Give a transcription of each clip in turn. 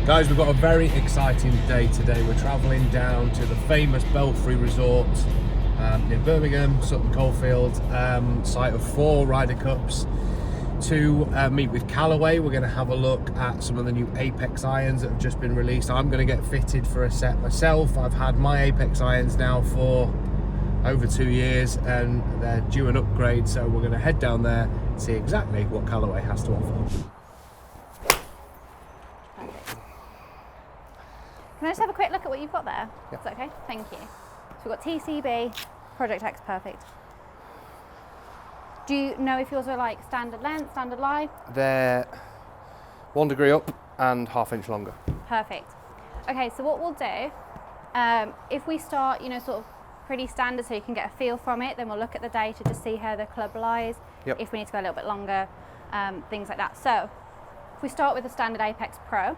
Guys, we've got a very exciting day today. We're travelling down to the famous Belfry resort near Birmingham, Sutton Coldfield, site of 4 Ryder Cups, to meet with Callaway. We're going to have a look at some of the new Apex irons that have just been released. I'm going to get fitted for a set myself. I've had my Apex irons now for over 2 years and they're due an upgrade, so we're going to head down there and see exactly what Callaway has to offer. Can I just have a quick look at what you've got there? Yep. Is that okay? Thank you. So we've got TCB, Project X Perfect. Do you know if yours are like standard length, standard lie? They're 1 degree up and ½ inch longer. Perfect. Okay, so what we'll do, if we start, sort of pretty standard so you can get a feel from it, then we'll look at the data to see how the club lies, Yep. if we need to go a little bit longer, things like that. So if we start with the standard Apex Pro,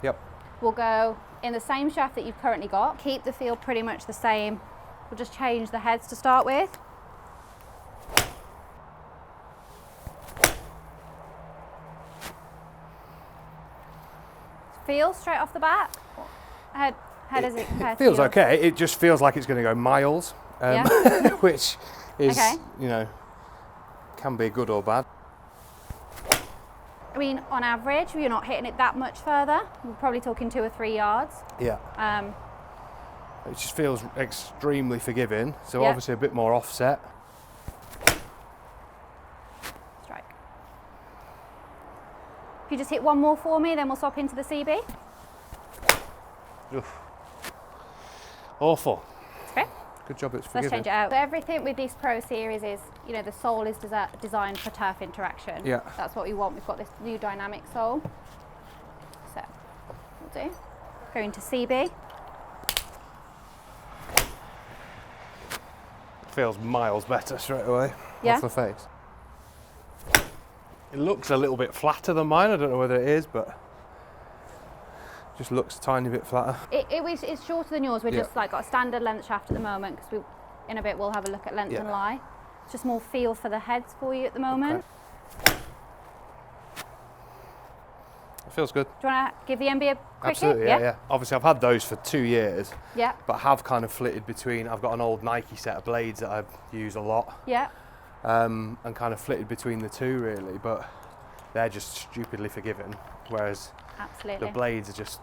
Yep. we'll go in the same shaft that you've currently got, keep the feel pretty much the same. We'll just change the heads to start with. Feel straight off the bat? How does it compare It feels to yours? okay. It just feels like it's going to go miles, Yeah. which is, Okay. can be good or bad. I mean, on average, you're not hitting it that much further. We're probably talking 2 or 3 yards. Yeah. It just feels extremely forgiving. So Yeah. obviously a bit more offset. Strike. If you just hit one more for me, then we'll swap into the CB. Oof. Awful. Okay. Good job it's Let's forgiving. change it out. So everything with this Pro Series is, the sole is designed for turf interaction. Yeah. That's what we want. We've got this new dynamic sole. So, we'll do. Go into CB. Feels miles better straight away Yeah. off the face. It looks a little bit flatter than mine. I don't know whether it is, but just looks a tiny bit flatter. It's shorter than yours. We're Yeah. just got a standard length shaft at the moment because in a bit we'll have a look at length and Yeah. lie. It's just more feel for the heads for you at the moment. Okay. It feels good. Do you want to give the MB a quick Absolutely, hit? yeah. Obviously, I've had those for 2 years, Yeah. but have kind of flitted between. I've got an old Nike set of blades that I use a lot, Yeah. and kind of flitted between the two really. But they're just stupidly forgiving, whereas Absolutely. the blades are just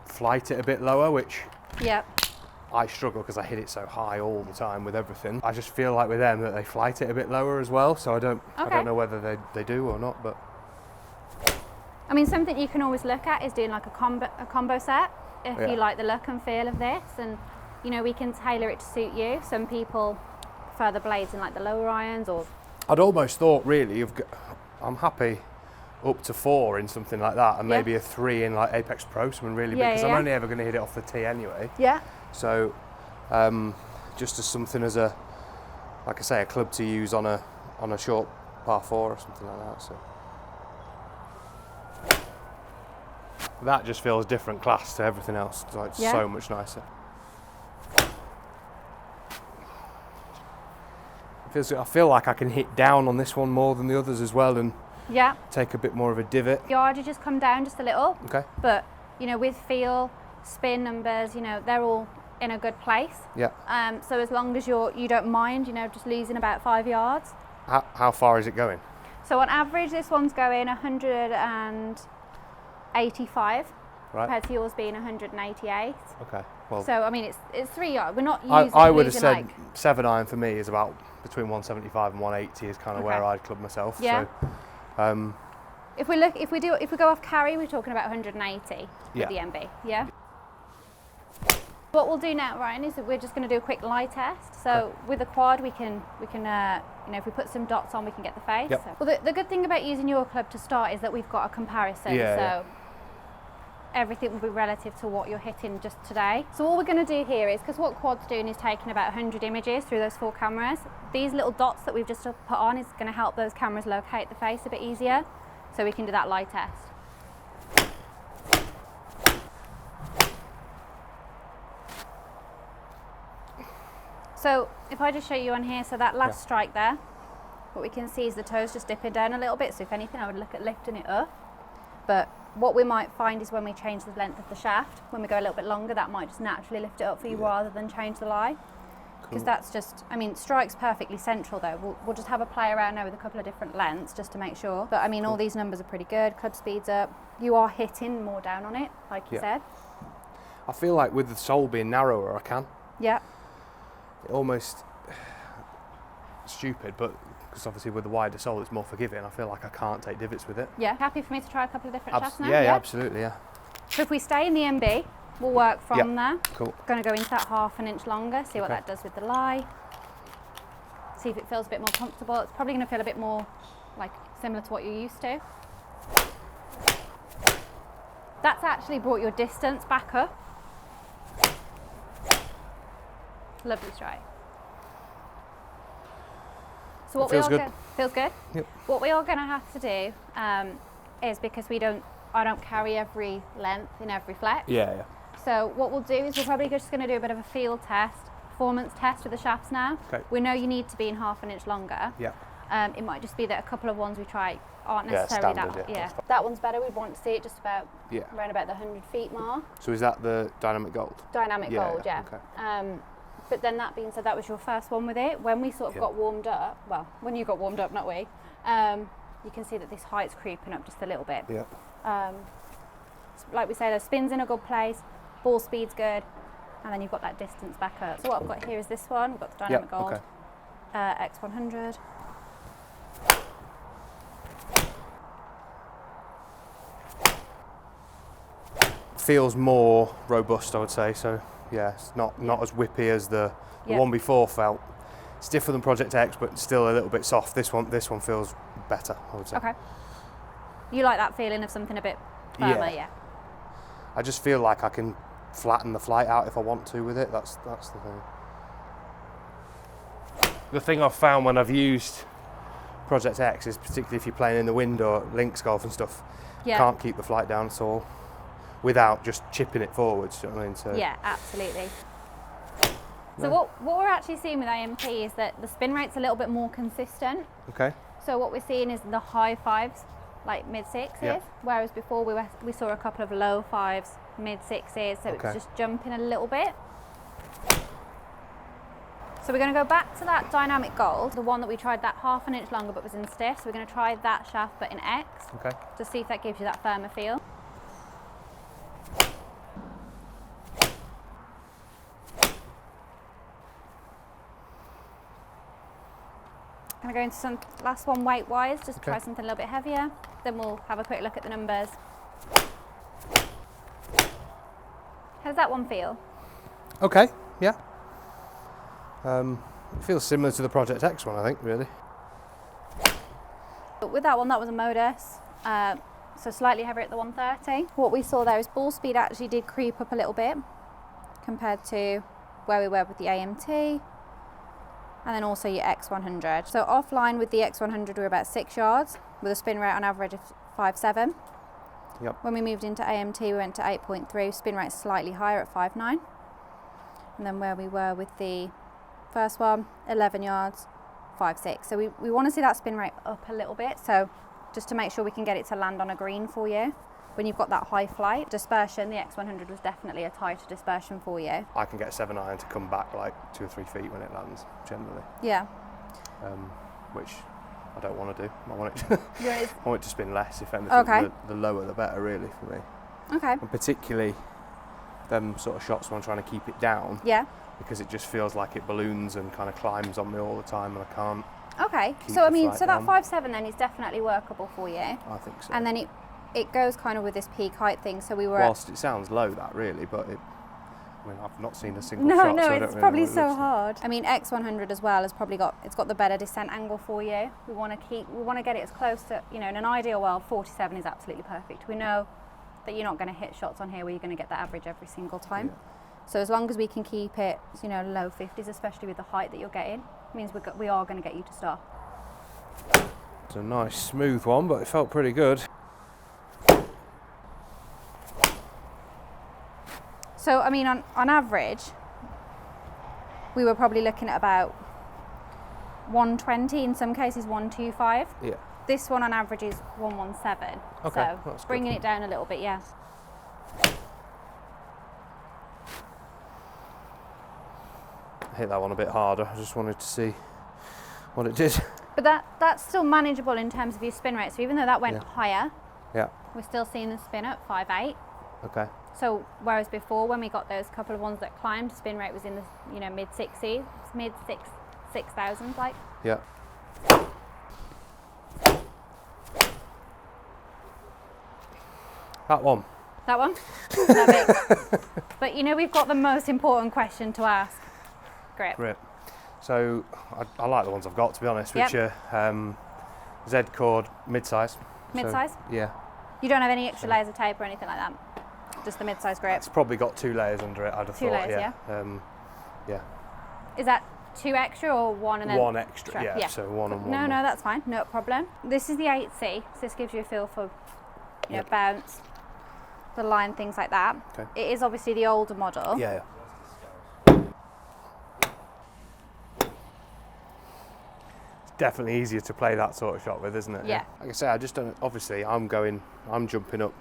flight it a bit lower, which Yeah. I struggle because I hit it so high all the time with everything. I just feel like with them that they flight it a bit lower as well. So I don't know whether they do or not, but. I mean, something you can always look at is doing like a combo set if Yeah. you like the look and feel of this, and we can tailor it to suit you. Some people prefer the blades in like the lower irons, or I'd almost thought really I'm happy up to 4 in something like that, and Yeah. maybe a 3 in like Apex Pro, something really Yeah, big, because yeah. I'm only ever going to hit it off the tee anyway. yeah, So just as something as a, like I say, a club to use on a short par 4 or something like that. So that just feels different class to everything else. It's like Yeah. so much nicer. I feel like I can hit down on this one more than the others as well, and yeah. take a bit more of a divot. Yardage just come down just a little, Okay. but with feel, spin numbers, they're all in a good place. Yeah. So as long as you don't mind, just losing about 5 yards. How far is it going? So on average, this one's going 185, Right. compared to yours being 188. Okay. Well, So I mean, it's 3 yards. We're not I would have losing said like 7 iron for me is about between 175 and 180 is kind of where Okay. I'd club myself. Yeah. So, if we go off carry, we're talking about 180 Yeah. with the MB. Yeah. What we'll do now, Ryan, is that we're just going to do a quick lie test. So Okay. with the quad, we can if we put some dots on, we can get the face. Yep. So, well, the good thing about using your club to start is that we've got a comparison. Yeah, So yeah. everything will be relative to what you're hitting just today. So all we're going to do here is, because what quad's doing is taking about 100 images through those 4 cameras, these little dots that we've just put on is going to help those cameras locate the face a bit easier, so we can do that lie test. So if I just show you on here, so that last strike there, what we can see is the toes just dipping down a little bit, so if anything I would look at lifting it up, but What we might find is when we change the length of the shaft, when we go a little bit longer, that might just naturally lift it up for you rather than change the lie. Because that's just, I mean, strike's perfectly central though. We'll just have a play around now with a couple of different lengths just to make sure. But I mean, all these numbers are pretty good. Club speed's up. You are hitting more down on it, like you said. I feel like with the sole being narrower, I can. Yeah. It almost stupid, but because obviously with the wider sole it's more forgiving, I feel like I can't take divots with it. Yeah. Happy for me to try a couple of different shafts now? Yeah, absolutely, yeah. So if we stay in the MB, we'll work from there. Cool. Going to go into that 1/2 inch longer, see what that does with the lie. See if it feels a bit more comfortable. It's probably going to feel a bit more like similar to what you're used to. That's actually brought your distance back up. Lovely strike. So what feels good. Feels good? Yep. What we are going to have to do is, because I don't carry every length in every flex. Yeah. So what we'll do is we're probably just going to do a bit of a field test, performance test with the shafts now. Okay. We know you need to be in 1/2 inch longer. Yeah. It might just be that a couple of ones we try aren't necessarily standard, that. That one's better. We'd want to see it just about Yeah. around about the 100 feet mark. So is that the dynamic gold? Dynamic gold, yeah. Okay. But then that being said, that was your first one with it. When we sort of got warmed up, well, when you got warmed up, not we, you can see that this height's creeping up just a little bit. Yeah. Like we say, the spin's in a good place, ball speed's good, and then you've got that distance back up. So what I've got here is this one. We've got the dynamic gold, X100. Feels more robust, I would say. So yeah, it's not as whippy as the one before felt. It's stiffer than Project X, but still a little bit soft. This one feels better, I would say. Okay. You like that feeling of something a bit firmer, yeah? I just feel like I can flatten the flight out if I want to with it. That's the thing. The thing I've found when I've used Project X is, particularly if you're playing in the wind or links golf and stuff, can't keep the flight down at all without just chipping it forwards. You know what I mean? So yeah, absolutely. So what we're actually seeing with AMT is that the spin rate's a little bit more consistent. Okay. So what we're seeing is the high fives, like mid sixes, whereas before we saw a couple of low fives, mid sixes, so it's just jumping a little bit. So we're going to go back to that dynamic gold, the one that we tried that 1/2 inch longer but was in stiff. So we're going to try that shaft but in X, to see if that gives you that firmer feel. Going to go into some last one weight wise, just try something a little bit heavier, then we'll have a quick look at the numbers. How does that one feel? Okay, yeah. It feels similar to the Project X one, I think, really. But with that one, that was a modus, so slightly heavier at the 130. What we saw there is ball speed actually did creep up a little bit compared to where we were with the AMT. And then also your X100. So offline with the X100 we're about 6 yards with a spin rate on average of 5.7. Yep. When we moved into AMT we went to 8.3, spin rate slightly higher at 5.9. And then where we were with the first one, 11 yards, 5.6. So we want to see that spin rate up a little bit, so just to make sure we can get it to land on a green for you. When you've got that high flight dispersion, the X100 was definitely a tighter dispersion for you. I can get a 7-iron to come back like 2 or 3 feet when it lands, generally. Yeah. Which I don't want to do. I want it I want it to spin less, if anything. Okay. The lower the better, really, for me. Okay. And particularly them sort of shots when I'm trying to keep it down. Yeah. Because it just feels like it balloons and kind of climbs on me all the time, and I can't. Okay. Keep So I the mean, flight so that down. 5.7 then is definitely workable for you. I think so. And then it goes kind of with this peak height thing. So we were. Whilst it sounds low, that really, but I mean, I've not seen a single No, shot. So I no, don't it's really probably know what it so looks like. hard. I mean, X100 as well has probably got the better descent angle for you. We want to get it as close to, in an ideal world, 47 is absolutely perfect. We know that you're not going to hit shots on here where you're going to get that average every single time. Yeah. So as long as we can keep it, low 50s, especially with the height that you're getting, means we are going to get you to stop. It's a nice smooth one, but it felt pretty good. So, I mean, on average, we were probably looking at about 120, in some cases 125. Yeah. This one on average is 117. Okay, so that's bringing it down a little bit, yeah. I hit that one a bit harder. I just wanted to see what it did. But that's still manageable in terms of your spin rate. So even though that went higher, Yeah. we're still seeing the spin at 5.8. Okay. So whereas before, when we got those couple of ones that climbed, spin rate was in the mid 60s, mid 6,000s, like. Yeah. That one. That one? Love it. But we've got the most important question to ask. Grip. Grip. So I like the ones I've got, to be honest, which Yep. are Z cord mid-size. Mid-size? So, yeah. You don't have any extra layers of tape or anything like that? Just the mid-size grip? It's probably got 2 layers under it, I'd have Two thought. layers, Yeah. Is that 2 extra or 1 and then? 1 extra, yeah. So 1 and 1. No, that's fine, no problem. This is the 8C, so this gives you a feel for bounce, the line, things like that. Okay. It is obviously the older model. Yeah. Definitely easier to play that sort of shot with, isn't it? Yeah. Like I say, I just don't. Obviously, I'm jumping up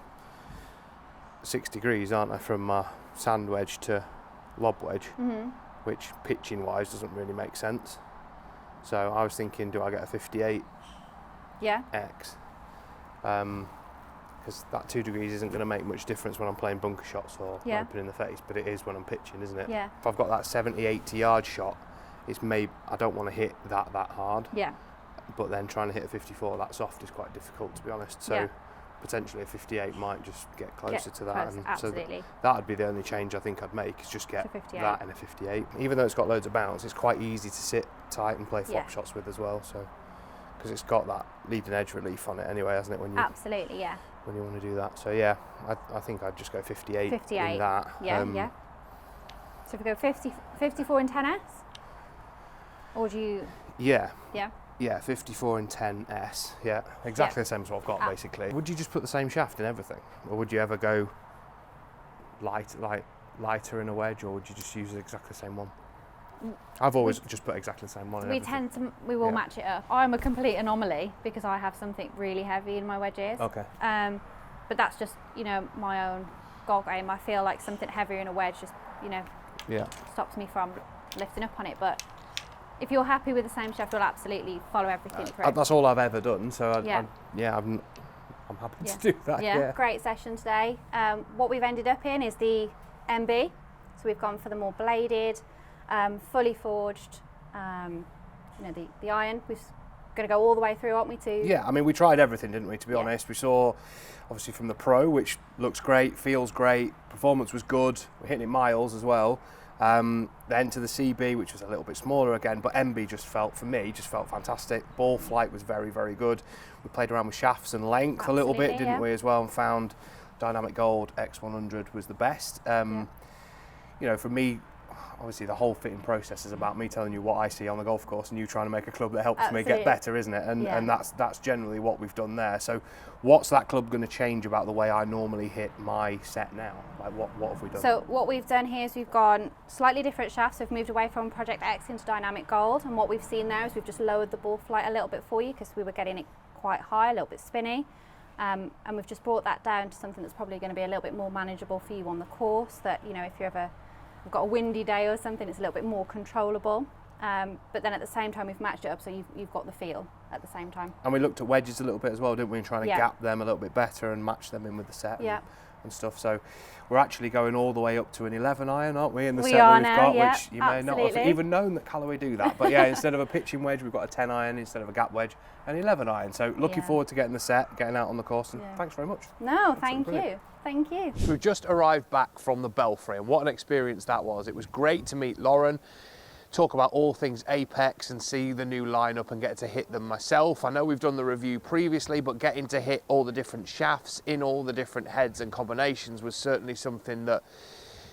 6 degrees, aren't I, from my sand wedge to lob wedge, which pitching wise doesn't really make sense. So I was thinking, do I get a 58X? Yeah. Because that 2 degrees isn't going to make much difference when I'm playing bunker shots or open in the face, but it is when I'm pitching, isn't it? Yeah. If I've got that 70, 80 yard shot, I don't want to hit that hard. Yeah. But then trying to hit a 54 that soft is quite difficult, to be honest. So potentially a 58 might just get closer to that. Close, and absolutely. So that'd be the only change I think I'd make, is just get To 58. that in a 58. Even though it's got loads of bounce, it's quite easy to sit tight and play flop shots with as well. So because it's got that leading edge relief on it anyway, hasn't it? Absolutely, yeah. When you want to do that. So yeah, I think I'd just go 58 in that. Yeah. So if we go 54 in 10S, or do you? Yeah. Yeah. Yeah, 54 and 10S. Yeah, exactly the same as what I've got basically. Would you just put the same shaft in everything, or would you ever go lighter in a wedge, or would you just use exactly the same one? I've always just put exactly the same one. We will match it up. I'm a complete anomaly because I have something really heavy in my wedges. Okay. But that's just my own golf game. I feel like something heavier in a wedge just stops me from lifting up on it. But if you're happy with the same shaft, we'll absolutely follow everything through. That's all I've ever done. So I'm happy to do that. Yeah, great session today. What we've ended up in is the MB. So we've gone for the more bladed, fully forged, the iron. We're going to go all the way through, aren't we? Yeah, I mean, we tried everything, didn't we, to be honest. We saw, obviously, from the Pro, which looks great, feels great, performance was good, we're hitting it miles as well. Then to the CB, which was a little bit smaller again, but MB just felt fantastic. Ball flight was very, very good. We played around with shafts and length a little bit, didn't we, as well, and found Dynamic Gold X100 was the best. For me, obviously the whole fitting process is about me telling you what I see on the golf course and you trying to make a club that helps me get better, isn't it? And that's generally what we've done there. So what's that club going to change about the way I normally hit my set now? Like what have we done? So what we've done here is we've gone slightly different shafts. We've moved away from Project X into Dynamic Gold, and what we've seen there is we've just lowered the ball flight a little bit for you because we were getting it quite high, a little bit spinny. And we've just brought that down to something that's probably going to be a little bit more manageable for you on the course, that if we've got a windy day or something, it's a little bit more controllable. But then at the same time, we've matched it up so you've got the feel at the same time. And we looked at wedges a little bit as well, didn't we? And trying to gap them a little bit better and match them in with the set and stuff. So we're actually going all the way up to an 11 iron, aren't we? In the set that we've got, which you may not have even known that Callaway do that. But yeah, instead of a pitching wedge, we've got a 10 iron instead of a gap wedge, an 11 iron. So looking forward to getting the set, getting out on the course, and thanks very much. No, thank you. Thank you. We've just arrived back from the Belfry, and what an experience that was. It was great to meet Lauren, talk about all things Apex and see the new lineup and get to hit them myself. I know we've done the review previously, but getting to hit all the different shafts in all the different heads and combinations was certainly something that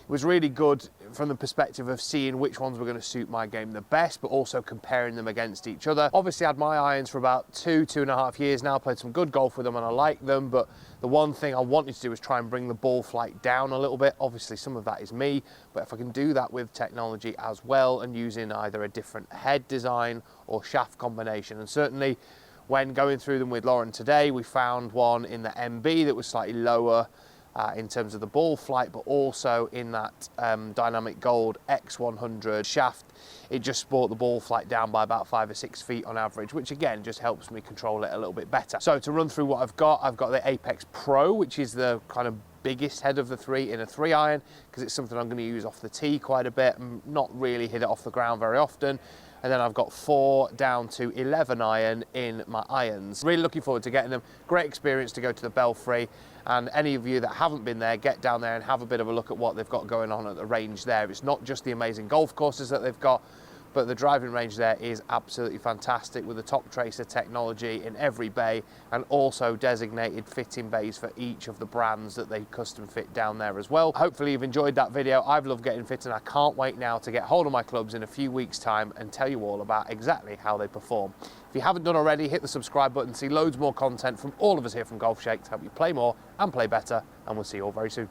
was really good from the perspective of seeing which ones were going to suit my game the best, but also comparing them against each other. Obviously, I had my irons for about 2.5 years now, played some good golf with them and I like them, but the one thing I wanted to do was try and bring the ball flight down a little bit. Obviously, some of that is me, but if I can do that with technology as well and using either a different head design or shaft combination, and certainly When going through them with Lauren today, we found one in the MB that was slightly lower in terms of the ball flight, but also in that Dynamic Gold X100 shaft, it just brought the ball flight down by about 5 or 6 feet on average, which again just helps me control it a little bit better. So to run through what I've got the Apex Pro, which is the kind of biggest head of the three in a 3-iron, because it's something I'm going to use off the tee quite a bit and not really hit it off the ground very often. And then I've got 4 down to 11 iron in my irons. Really looking forward to getting them. Great experience to go to the Belfry, and any of you that haven't been there, get down there and have a bit of a look at what they've got going on at the range there. It's not just the amazing golf courses that they've got, but the driving range there is absolutely fantastic, with the top tracer technology in every bay, and also designated fitting bays for each of the brands that they custom fit down there as well. Hopefully you've enjoyed that video. I've loved getting fit, and I can't wait now to get hold of my clubs in a few weeks' time and tell you all about exactly how they perform. If you haven't done already, hit the subscribe button, see loads more content from all of us here from Golfshake to help you play more and play better, and we'll see you all very soon.